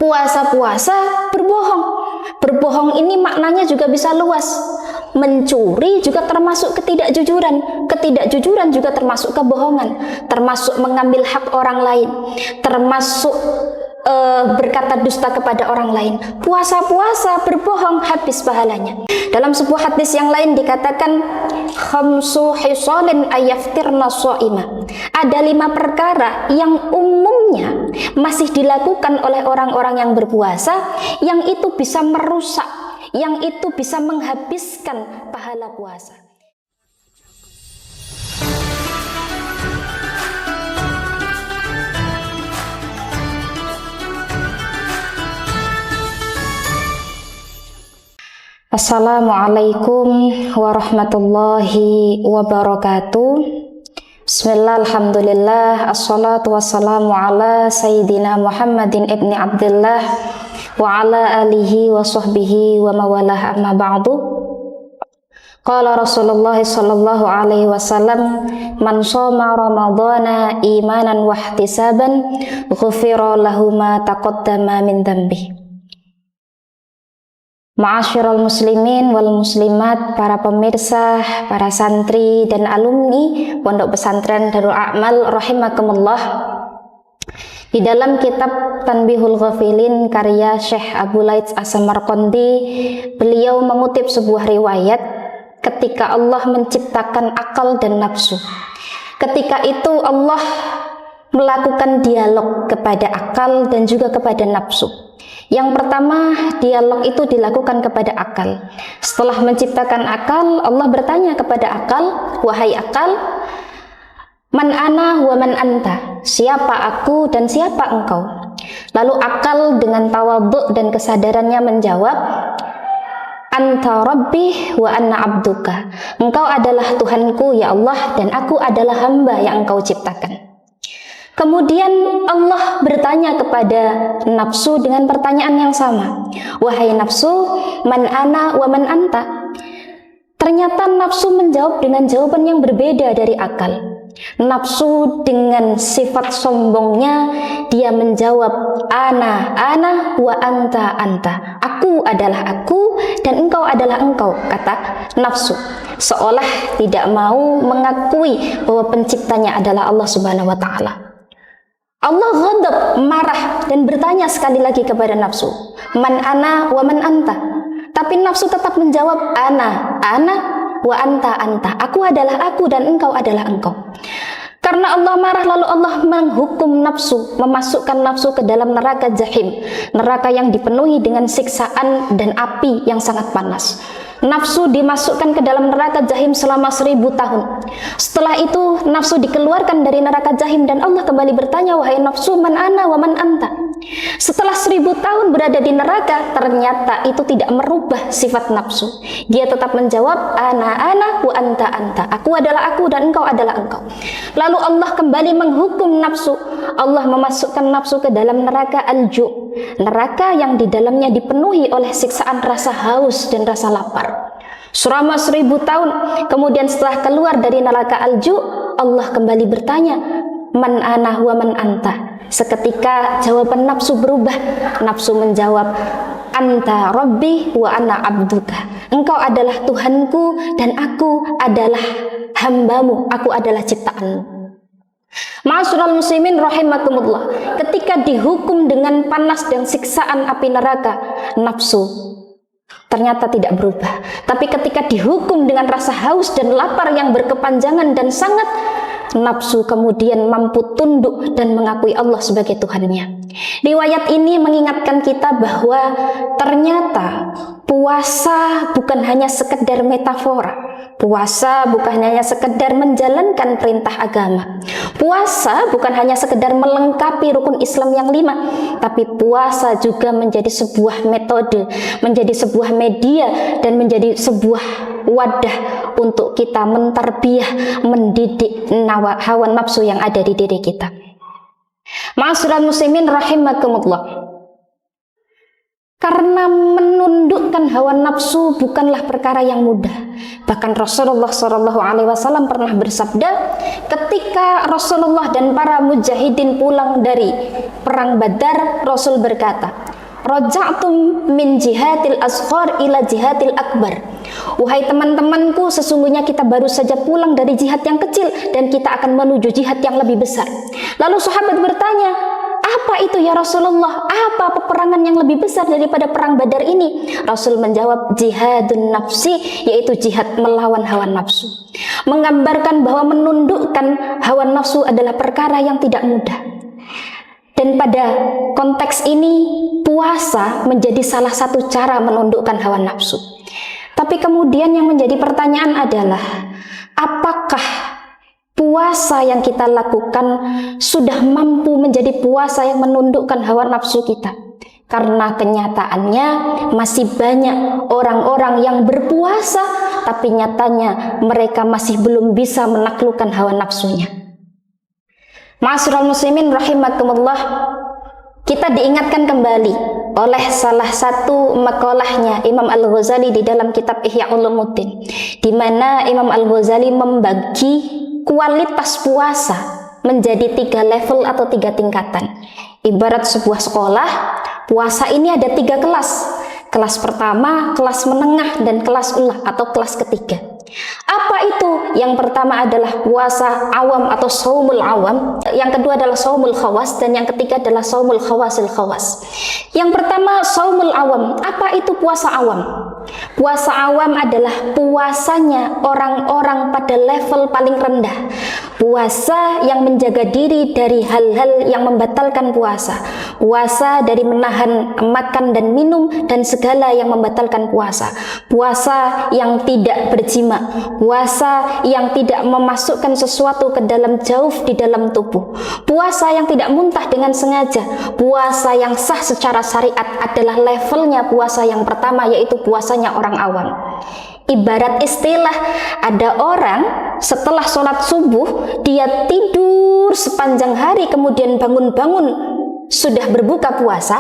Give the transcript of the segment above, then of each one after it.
Puasa-puasa berbohong. Berbohong ini maknanya juga bisa luas. Mencuri juga termasuk ketidakjujuran. Ketidakjujuran juga termasuk kebohongan. Termasuk mengambil hak orang lain. Termasuk berkata dusta kepada orang lain. Puasa-puasa berbohong habis pahalanya. Dalam sebuah hadis yang lain dikatakan khamsu hisalin ayaftirna shaima. Ada 5 perkara yang umumnya masih dilakukan oleh orang-orang yang berpuasa, yang itu bisa merusak, yang itu bisa menghabiskan pahala puasa. Assalamualaikum warahmatullahi wabarakatuh. Bismillah, alhamdulillah, assalatu wassalamu ala sayyidina Muhammadin ibni Abdullah wa ala alihi wa sahbihi wa mawalah, amma ba'du. Qala Rasulullah sallallahu alaihi wasallam, man shoma ramadhana imanan wa ihtisaban ghufira lahu ma taqaddama min dhanbihi. Ma'asyiral muslimin wal muslimat, para pemirsa, para santri dan alumni Pondok Pesantren Darul A'mal rahimakumullah. Di dalam kitab Tanbihul Ghafilin karya Syekh Abu Laits As-Samarqandi, beliau mengutip sebuah riwayat ketika Allah menciptakan akal dan nafsu. Ketika itu Allah melakukan dialog kepada akal dan juga kepada nafsu. Yang pertama, dialog itu dilakukan kepada akal. Setelah menciptakan akal, Allah bertanya kepada akal, wahai akal, man ana wa man anta, siapa aku dan siapa engkau? Lalu akal dengan tawadhu dan kesadarannya menjawab, anta rabbi wa anna abduka, engkau adalah Tuhanku ya Allah, dan aku adalah hamba yang engkau ciptakan. Kemudian Allah bertanya kepada nafsu dengan pertanyaan yang sama. Wahai nafsu, man ana wa man anta. Ternyata nafsu menjawab dengan jawaban yang berbeda dari akal. Nafsu dengan sifat sombongnya, dia menjawab ana wa anta. Aku adalah aku dan engkau adalah engkau, kata nafsu. Seolah tidak mau mengakui bahwa penciptanya adalah Allah Subhanahu wa ta'ala. Allah ghadab, marah, dan bertanya sekali lagi kepada nafsu, man ana wa man anta. Tapi nafsu tetap menjawab ana wa anta. Aku adalah aku dan engkau adalah engkau. Karena Allah marah, lalu Allah menghukum nafsu, memasukkan nafsu ke dalam neraka jahim, neraka yang dipenuhi dengan siksaan dan api yang sangat panas. Nafsu dimasukkan ke dalam neraka jahim selama 1000 tahun. Setelah itu nafsu dikeluarkan dari neraka jahim dan Allah kembali bertanya, wahai nafsu, man ana wa man anta. Setelah 1000 tahun berada di neraka, ternyata itu tidak merubah sifat nafsu. Dia tetap menjawab ana wa anta. Aku adalah aku dan engkau adalah engkau. Lalu Allah kembali menghukum nafsu. Allah memasukkan nafsu ke dalam neraka al-ju', neraka yang di dalamnya dipenuhi oleh siksaan rasa haus dan rasa lapar. Selama 1000 tahun, kemudian setelah keluar dari neraka al-ju', Allah kembali bertanya, man ana wa man anta. Seketika jawaban nafsu berubah. Nafsu menjawab, anta rabbi wa ana abduka. Engkau adalah Tuhanku dan aku adalah hambamu, aku adalah ciptaanmu. Ma'asyiral muslimin rahimakumullah, ketika dihukum dengan panas dan siksaan api neraka, nafsu ternyata tidak berubah. Tapi ketika dihukum dengan rasa haus dan lapar yang berkepanjangan dan sangat, nafsu kemudian mampu tunduk dan mengakui Allah sebagai Tuhannya. Riwayat ini mengingatkan kita bahwa ternyata puasa bukan hanya sekedar metafora. Puasa bukan hanya sekedar menjalankan perintah agama. Puasa bukan hanya sekedar melengkapi rukun Islam yang 5, tapi puasa juga menjadi sebuah metode, menjadi sebuah media, dan menjadi sebuah wadah untuk kita mentarbiyah, mendidik hawa nafsu yang ada di diri kita. Ma'asyiral muslimin rahimakumullah. Karena menundukkan hawa nafsu bukanlah perkara yang mudah. Bahkan Rasulullah SAW pernah bersabda, ketika Rasulullah dan para mujahidin pulang dari perang Badar, Rasul berkata, raja'tum min jihadil asghar ila jihadil akbar. Wahai teman-temanku, sesungguhnya kita baru saja pulang dari jihad yang kecil dan kita akan menuju jihad yang lebih besar. Lalu sahabat bertanya, apa itu ya Rasulullah? Apa peperangan yang lebih besar daripada perang Badar ini? Rasul menjawab, jihadun nafsi, yaitu jihad melawan hawa nafsu. Menggambarkan bahwa menundukkan hawa nafsu adalah perkara yang tidak mudah. Dan pada konteks ini, puasa menjadi salah satu cara menundukkan hawa nafsu. Tapi kemudian yang menjadi pertanyaan adalah, apakah puasa yang kita lakukan sudah mampu menjadi puasa yang menundukkan hawa nafsu kita? Karena kenyataannya masih banyak orang-orang yang berpuasa, tapi nyatanya mereka masih belum bisa menaklukkan hawa nafsunya. Ma'asyiral muslimin rahimakumullah, kita diingatkan kembali oleh salah satu makalahnya Imam Al-Ghazali di dalam kitab Ihya Ulumuddin, di mana Imam Al-Ghazali membagi kualitas puasa menjadi 3 level atau 3 tingkatan. Ibarat sebuah sekolah, puasa ini ada 3 kelas. Kelas pertama, kelas menengah, dan kelas ulah atau kelas ketiga. Apa itu? Yang pertama adalah puasa awam atau shaumul awam, yang kedua adalah shaumul khawas, dan yang ketiga adalah shaumul khawasil khawas. Yang pertama, shaumul awam. Apa itu puasa awam? Puasa awam adalah puasanya orang-orang pada level paling rendah. Puasa yang menjaga diri dari hal-hal yang membatalkan puasa. Puasa dari menahan makan dan minum dan segala yang membatalkan puasa. Puasa yang tidak berjima. Puasa yang tidak memasukkan sesuatu ke dalam jauf di dalam tubuh. Puasa yang tidak muntah dengan sengaja. Puasa yang sah secara syariat adalah levelnya puasa yang pertama, yaitu puasanya orang awam. Ibarat istilah, ada orang setelah sholat subuh dia tidur sepanjang hari, kemudian bangun-bangun sudah berbuka puasa,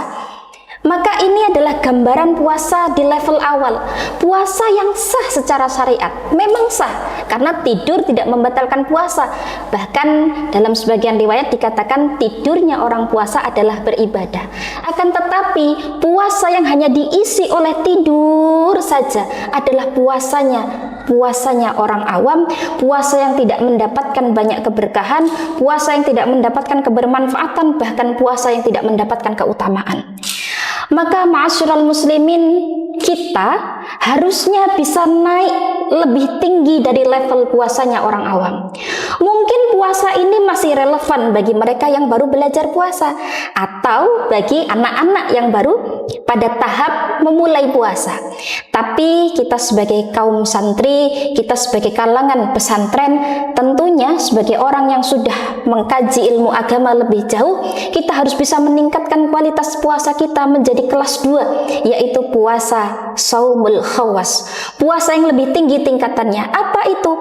maka ini adalah gambaran puasa di level awal. Puasa yang sah secara syariat, memang sah karena tidur tidak membatalkan puasa. Bahkan dalam sebagian riwayat dikatakan tidurnya orang puasa adalah beribadah. Akan tetapi puasa yang hanya diisi oleh tidur saja adalah puasanya orang awam, puasa yang tidak mendapatkan banyak keberkahan, puasa yang tidak mendapatkan kebermanfaatan, bahkan puasa yang tidak mendapatkan keutamaan. Maka ma'asyiral muslimin, kita harusnya bisa naik lebih tinggi dari level puasanya orang awam. Mungkin puasa ini masih relevan bagi mereka yang baru belajar puasa, atau bagi anak-anak yang baru pada tahap memulai puasa. Tapi kita sebagai kaum santri, kita sebagai kalangan pesantren, tentunya sebagai orang yang sudah mengkaji ilmu agama lebih jauh, kita harus bisa meningkatkan kualitas puasa kita menjadi kelas 2, yaitu puasa shaumul khawas, puasa yang lebih tinggi tingkatannya. Apa itu?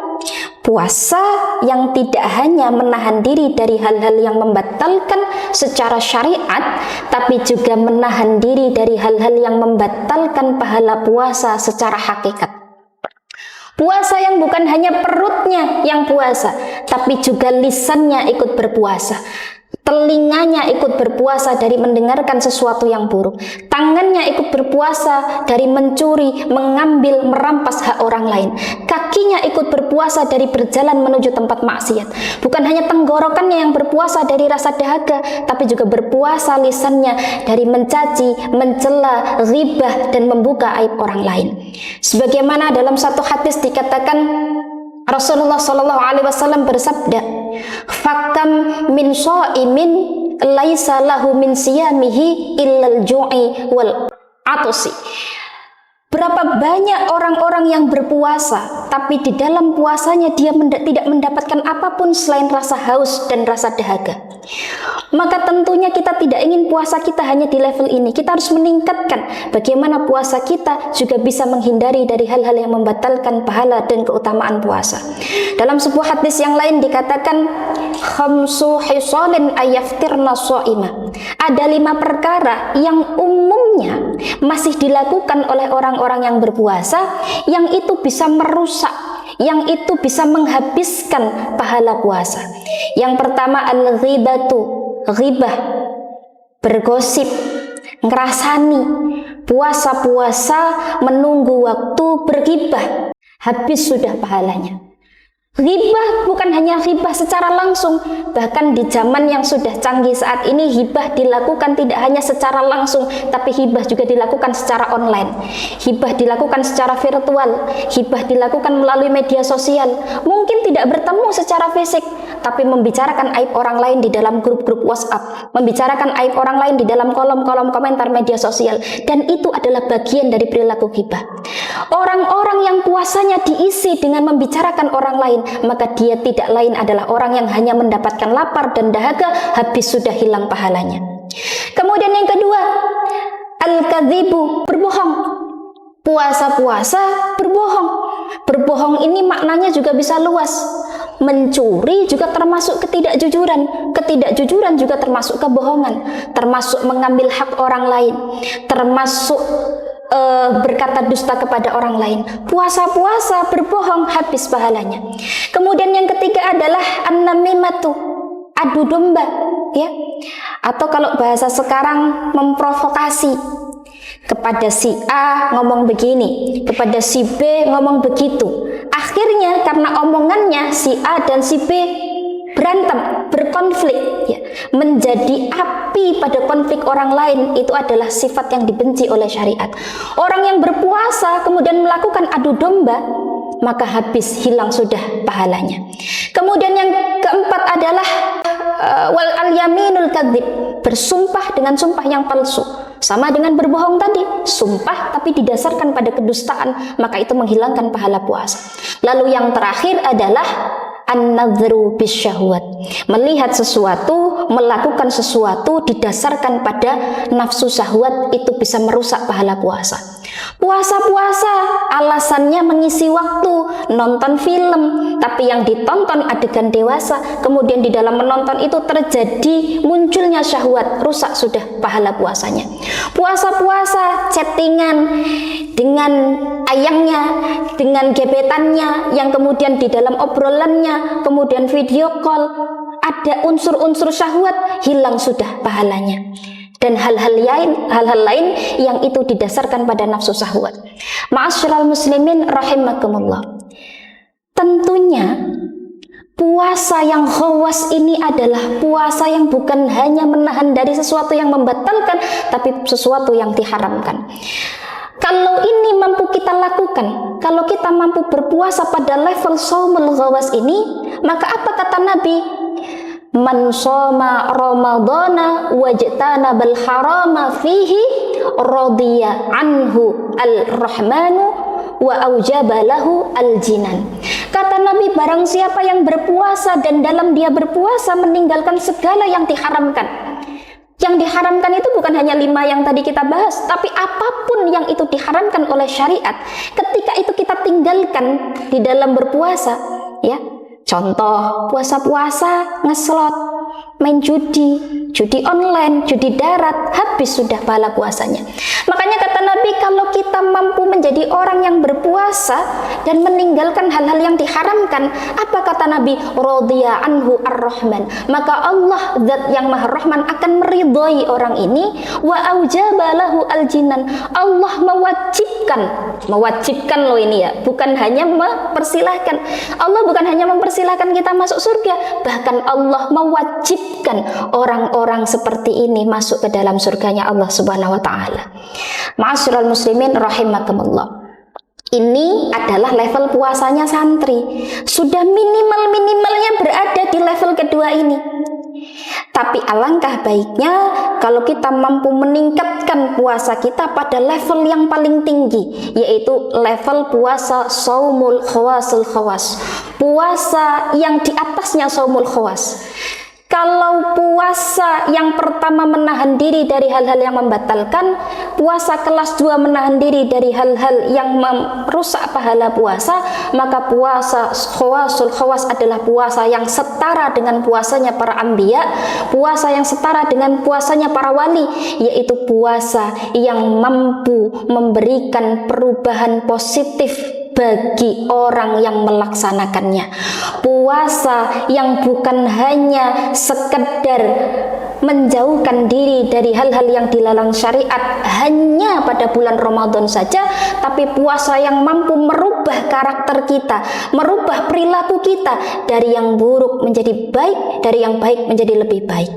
Puasa yang tidak hanya menahan diri dari hal-hal yang membatalkan secara syariat, tapi juga menahan diri dari hal-hal yang membatalkan pahala puasa secara hakikat. Puasa yang bukan hanya perutnya yang puasa, tapi juga lisannya ikut berpuasa. Telinganya ikut berpuasa dari mendengarkan sesuatu yang buruk. Tangannya ikut berpuasa dari mencuri, mengambil, merampas hak orang lain. Kakinya ikut berpuasa dari berjalan menuju tempat maksiat. Bukan hanya tenggorokannya yang berpuasa dari rasa dahaga, tapi juga berpuasa lisannya dari mencaci, mencela, ghibah, dan membuka aib orang lain. Sebagaimana dalam satu hadis dikatakan, Rasulullah SAW bersabda, "Fakam min shaimin laisa lahu min siyamihi illal ju'i wal atusi." Berapa banyak orang-orang yang berpuasa, tapi di dalam puasanya dia tidak mendapatkan apapun selain rasa haus dan rasa dahaga. Maka tentunya kita tidak ingin puasa kita hanya di level ini. Kita harus meningkatkan bagaimana puasa kita juga bisa menghindari dari hal-hal yang membatalkan pahala dan keutamaan puasa. Dalam sebuah hadis yang lain dikatakan, khamsu hisalin ayaftirna shaimah. Ada 5 perkara yang umumnya masih dilakukan oleh orang-orang yang berpuasa, yang itu bisa merusak, yang itu bisa menghabiskan pahala puasa. Yang pertama, al-ghibatu, ghibah, bergosip, ngerasani puasa-puasa menunggu waktu berghibah, habis sudah pahalanya. Ghibah bukan hanya ghibah secara langsung, bahkan di zaman yang sudah canggih saat ini ghibah dilakukan tidak hanya secara langsung, tapi ghibah juga dilakukan secara online. Ghibah dilakukan secara virtual, ghibah dilakukan melalui media sosial. Mungkin tidak bertemu secara fisik, tapi membicarakan aib orang lain di dalam grup-grup WhatsApp, membicarakan aib orang lain di dalam kolom-kolom komentar media sosial, dan itu adalah bagian dari perilaku ghibah. Orang-orang yang puasanya diisi dengan membicarakan orang lain, maka dia tidak lain adalah orang yang hanya mendapatkan lapar dan dahaga, habis sudah hilang pahalanya. Kemudian yang kedua, al-kadzibu, berbohong. Puasa-puasa berbohong. Berbohong ini maknanya juga bisa luas. Mencuri juga termasuk ketidakjujuran. Ketidakjujuran juga termasuk kebohongan, termasuk mengambil hak orang lain, termasuk berkata dusta kepada orang lain. Puasa-puasa berbohong, habis pahalanya. Kemudian yang ketiga adalah an-namimatu, adu domba, ya. Atau kalau bahasa sekarang memprovokasi. Kepada si A ngomong begini, kepada si B ngomong begitu. Akhirnya karena omongannya si A dan si B berantem, berkonflik, ya, menjadi api pada konflik orang lain. Itu adalah sifat yang dibenci oleh syariat. Orang yang berpuasa kemudian melakukan adu domba, maka habis, hilang sudah pahalanya. Kemudian yang keempat adalah wal al-yaminul kadzib, bersumpah dengan sumpah yang palsu. Sama dengan berbohong tadi, sumpah tapi didasarkan pada kedustaan, maka itu menghilangkan pahala puasa. Lalu yang terakhir adalah an-nadhru bisyahwat, melihat sesuatu, melakukan sesuatu didasarkan pada nafsu syahwat, itu bisa merusak pahala puasa. Puasa-puasa alasannya mengisi waktu, nonton film, tapi yang ditonton adegan dewasa, kemudian di dalam menonton itu terjadi munculnya syahwat, rusak sudah pahala puasanya. Puasa-puasa chattingan dengan ayangnya, dengan gebetannya, yang kemudian di dalam obrolannya, kemudian video call, ada unsur-unsur syahwat, hilang sudah pahalanya. Dan hal-hal lain yang itu didasarkan pada nafsu syahwat. Ma'asyiral muslimin rahimakumullah. Tentunya puasa yang khawas ini adalah puasa yang bukan hanya menahan dari sesuatu yang membatalkan, tapi sesuatu yang diharamkan. Kalau ini mampu kita lakukan, kalau kita mampu berpuasa pada level shaumul khawas ini, maka apa kata Nabi? Man shoma ramadhana wajtanabal harama fihi radiya anhu al-rahmanu wa aujaba lahu al-jinan. Kata Nabi, barang siapa yang berpuasa dan dalam dia berpuasa meninggalkan segala yang diharamkan. Yang diharamkan itu bukan hanya 5 yang tadi kita bahas, tapi apapun yang itu diharamkan oleh syariat, ketika itu kita tinggalkan di dalam berpuasa, ya. Contoh, puasa-puasa ngeslot, main judi online, judi darat, habis sudah pahala puasanya. Makanya kata Nabi, kalau kita mampu menjadi orang yang berpuasa dan meninggalkan hal-hal yang diharamkan, apa kata Nabi? Radiya anhu ar-Rahman, maka Allah zat yang maha rahman akan meridhai orang ini. Wa aujaba lahu al-jinan, Allah mewajibkan loh ini ya, bukan hanya mempersilahkan. Allah bukan hanya mempersilahkan kita masuk surga, bahkan Allah mewajibkan orang-orang seperti ini masuk ke dalam surganya Allah Subhanahu wa taala. Ma'asyiral muslimin rahimakumullah. Ini adalah level puasanya santri. Sudah minimal-minimalnya berada di level kedua ini. Tapi alangkah baiknya kalau kita mampu meningkatkan puasa kita pada level yang paling tinggi, yaitu level puasa shaumul khawasul khawas. Puasa yang di atasnya shaumul khawas. Kalau puasa yang pertama menahan diri dari hal-hal yang membatalkan, puasa kelas 2 menahan diri dari hal-hal yang merusak pahala puasa, maka puasa khawasul khawas adalah puasa yang setara dengan puasanya para anbiya, puasa yang setara dengan puasanya para wali, yaitu puasa yang mampu memberikan perubahan positif bagi orang yang melaksanakannya. Puasa yang bukan hanya sekedar menjauhkan diri dari hal-hal yang dilarang syariat hanya pada bulan Ramadan saja, tapi puasa yang mampu merubah karakter kita, merubah perilaku kita dari yang buruk menjadi baik, dari yang baik menjadi lebih baik.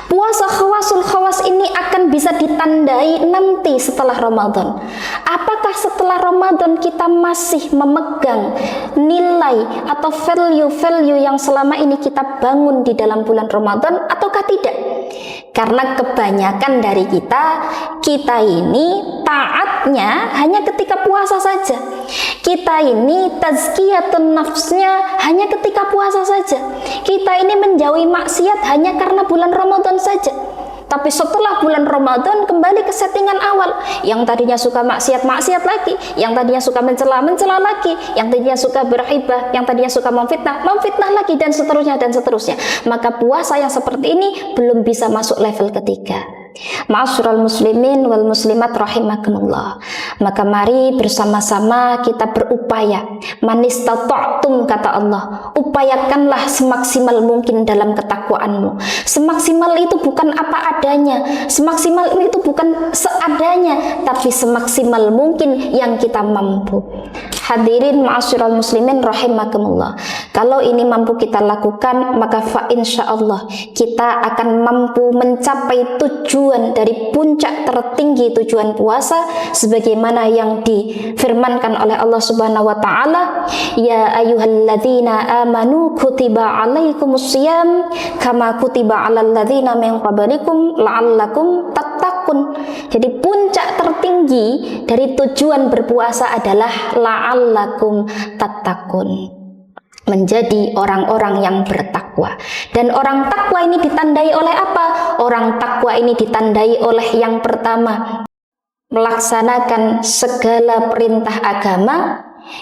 Puasa khawasul khawas ini akan bisa ditandai nanti setelah Ramadan. Apakah setelah Ramadan kita masih memegang nilai atau value-value yang selama ini kita bangun di dalam bulan Ramadan ataukah tidak? Karena kebanyakan dari kita ini taatnya hanya ketika puasa saja. Kita ini tazkiyatun nafsnya hanya ketika puasa saja. Kita ini menjauhi maksiat hanya karena bulan Ramadan saja. Tapi setelah bulan Ramadan kembali ke settingan awal. Yang tadinya suka maksiat lagi, yang tadinya suka mencela lagi, yang tadinya suka berghibah, yang tadinya suka memfitnah lagi, dan seterusnya dan seterusnya. Maka puasa yang seperti ini belum bisa masuk level ketiga. Ma'asyiral muslimin wal muslimat rahimakumullah. Maka mari bersama-sama kita berupaya, manistata'tum kata Allah, upayakanlah semaksimal mungkin dalam ketakwaanmu. Semaksimal itu bukan apa adanya, semaksimal itu bukan seadanya, tapi semaksimal mungkin yang kita mampu. Hadirin ma'asyiral muslimin rahimakumullah. Kalau ini mampu kita lakukan, maka fa insyaallah kita akan mampu mencapai tujuan dari puncak tertinggi tujuan puasa, sebagaimana yang difirmankan oleh Allah Subhanahu wa taala, ya ayyuhalladzina amanu kutiba alaikumusiyam kama kutiba alal ladzina min qablikum la'allakum tattaqun. Jadi puncak tertinggi dari tujuan berpuasa adalah la'allakum tattaqun, menjadi orang-orang yang bertakwa. Dan orang takwa ini ditandai oleh apa? Orang takwa ini ditandai oleh yang pertama, melaksanakan segala perintah agama.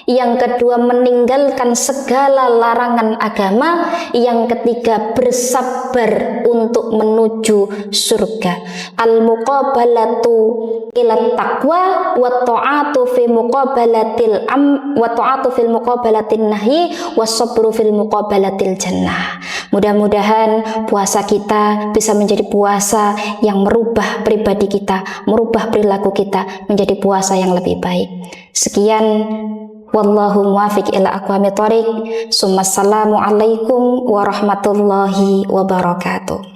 Yang kedua, meninggalkan segala larangan agama. Yang ketiga, bersabar untuk menuju surga. Al-muqabalatu ila taqwa wa ta'atu fi muqabalatil wa ta'atu fil muqabalatin nahi was-sabru fil muqabalatil jannah. Mudah-mudahan puasa kita bisa menjadi puasa yang merubah pribadi kita, merubah perilaku kita menjadi puasa yang lebih baik. Sekian, wallahu muwaffiq ila aqwamit thoriq. Assalamu alaikum warahmatullahi wabarakatuh.